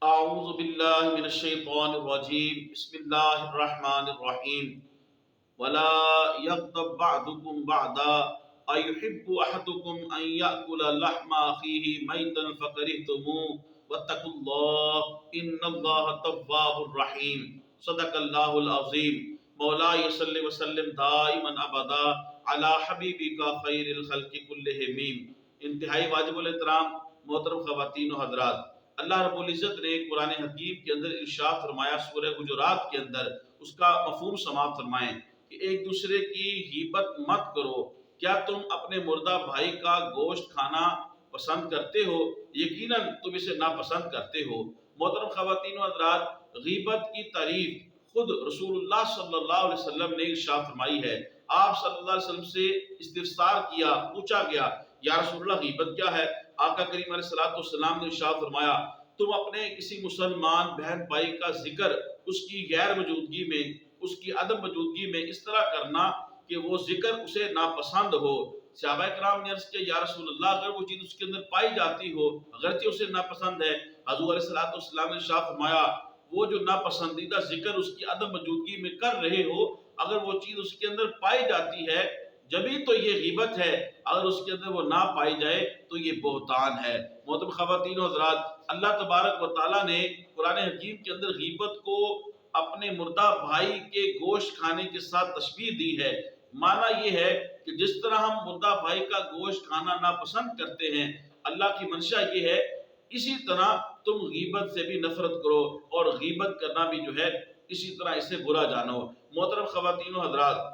اعوذ باللہ من الشیطان الرجیم بسم اللہ الرحمن الرحیم ولا یغتب بعضکم بعضا ایحب احدکم ان یأکل لحم اخیہ میتا فکرہتموہ واتقوا اللہ ان اللہ تواب الرحیم صدق اللہ العظیم مولاي صلی وسلم دائما ابدا علی حبیبک خیر الخلق کلہم۔ انتہائی واجب الاحترام محترم خواتین و حضرات، اللہ رب العزت نے قرآن حکیم کے اندر ارشاد فرمایا سورہ حجرات کے اندر، اس کا مفہوم سماعت فرمائیں کہ ایک دوسرے کی غیبت مت کرو۔ کیا تم اپنے مردہ بھائی کا گوشت کھانا پسند کرتے ہو؟ یقیناً تم اسے ناپسند کرتے ہو۔ محترم خواتین و حضرات، غیبت کی تعریف خود رسول اللہ صلی اللہ علیہ وسلم نے ارشاد فرمائی ہے۔ آپ صلی اللہ علیہ وسلم سے استفسار کیا، پوچھا گیا یا رسول اللہ غیبت کیا ہے؟ آقا کریم علیہ السلام نے ارشاد فرمایا تم اپنے کسی مسلمان بہن بھائی کا ذکر اس کی غیر موجودگی میں، اس کی عدم موجودگی میں اس طرح کرنا کہ وہ ذکر اسے ناپسند ہو۔ صحابہ کرام نے عرض کیا یا رسول اللہ اگر وہ چیز اس کے اندر پائی جاتی ہو اگرچہ اسے ناپسند ہے، حضور علیہ السلام نے ارشاد فرمایا وہ جو ناپسندیدہ ذکر اس کی عدم موجودگی میں کر رہے ہو، اگر وہ چیز اس کے اندر پائی جاتی ہے جبھی تو یہ غیبت ہے، اگر اس کے اندر وہ نہ پائی جائے تو یہ بہتان ہے۔ محترم خواتین و حضرات، اللہ تبارک و تعالیٰ نے قرآن حکیم کے اندر غیبت کو اپنے مردہ بھائی کے گوشت کھانے کے ساتھ تشبیہ دی ہے۔ معنی یہ ہے کہ جس طرح ہم مردہ بھائی کا گوشت کھانا ناپسند کرتے ہیں، اللہ کی منشا یہ ہے اسی طرح تم غیبت سے بھی نفرت کرو اور غیبت کرنا بھی جو ہے اسی طرح اسے برا جانو۔ محترم خواتین و حضرات،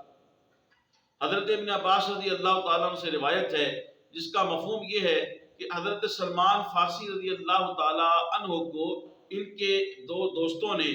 حضرت ابن عباس رضی اللہ تعالیٰ عنہ سے روایت ہے جس کا مفہوم یہ ہے کہ حضرت سلمان فارسی رضی اللہ تعالیٰ عنہ کو ان کے دو دوستوں نے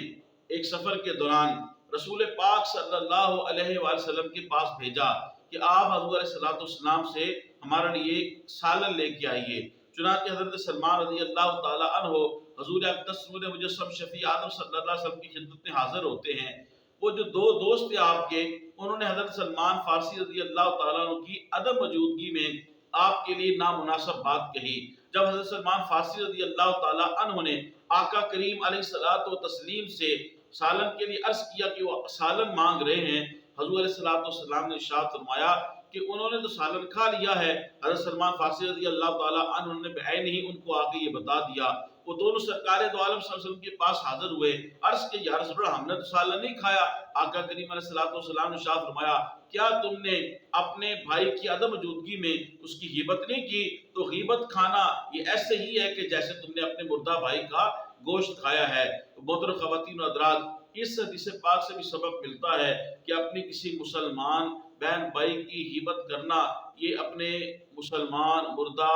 ایک سفر کے دوران رسول پاک صلی اللہ علیہ وآلہ وسلم کے پاس بھیجا کہ آپ حضور علیہ السلام سے ہمارے لیے سالن لے کے آئیے۔ چنانچہ حضرت سلمان رضی اللہ تعالیٰ عنہ حضور اقدس نور مجسم شفیع آدم صلی اللہ علیہ وسلم کی خدمت میں حاضر ہوتے ہیں۔ وہ جو دو دوست تھے آپ کے، انہوں نے حضرت سلمان فارسی رضی اللہ تعالیٰ عنہ کی عدم موجودگی میں آپ کے لیے نامناسب بات کہی۔ جب حضرت سلمان فارسی رضی اللہ تعالیٰ عنہ نے آقا کریم علیہ السلام سے سالن کے لیے عرض کیا کہ وہ سالن مانگ رہے ہیں، حضور علیہ السلام نے ارشاد فرمایا کہ انہوں نے تو سالن کھا لیا ہے۔ حضرت سلمان فارسی رضی اللہ تعالیٰ عنہ نے بعین ہی ان کو آگے یہ بتا دیا۔ وہ دونوں سرکار دو عالم صلی اللہ علیہ وسلم کے پاس حاضر ہوئے، عرض کہ یا رسول اللہ ہم نے تو سالن نہیں کھایا۔ آقا کریم علیہ السلام نے ارشاد فرمایا کیا تم نے اپنے بھائی کی عدم موجودگی میں اس کی غیبت نہیں کی؟ تو غیبت کھانا یہ ایسے ہی ہے کہ جیسے تم نے اپنے مردہ بھائی کا گوشت کھایا ہے۔ محترم خواتین و حضرات، اس حدیث پاک سے بھی سبق ملتا ہے کہ اپنی کسی مسلمان بہن بھائی کی غیبت کرنا یہ اپنے مسلمان مردہ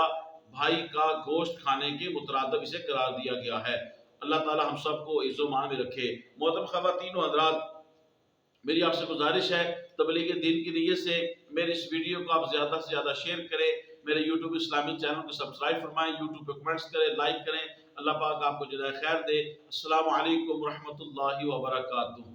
بھائی کا گوشت کھانے کے مترادف اسے قرار دیا گیا ہے۔ اللہ تعالی ہم سب کو عز و مان میں رکھے۔ محترم خواتین و حضرات، میری آپ سے گزارش ہے تبلیغ دین کی نیت سے میرے اس ویڈیو کو آپ زیادہ سے زیادہ شیئر کریں، میرے یوٹیوب اسلامی چینل کو سبسکرائب فرمائیں، یوٹیوب پہ کمنٹس کریں، لائک کریں۔ اللہ پاک آپ کو جزائے خیر دے۔ السلام علیکم ورحمۃ اللہ وبرکاتہ۔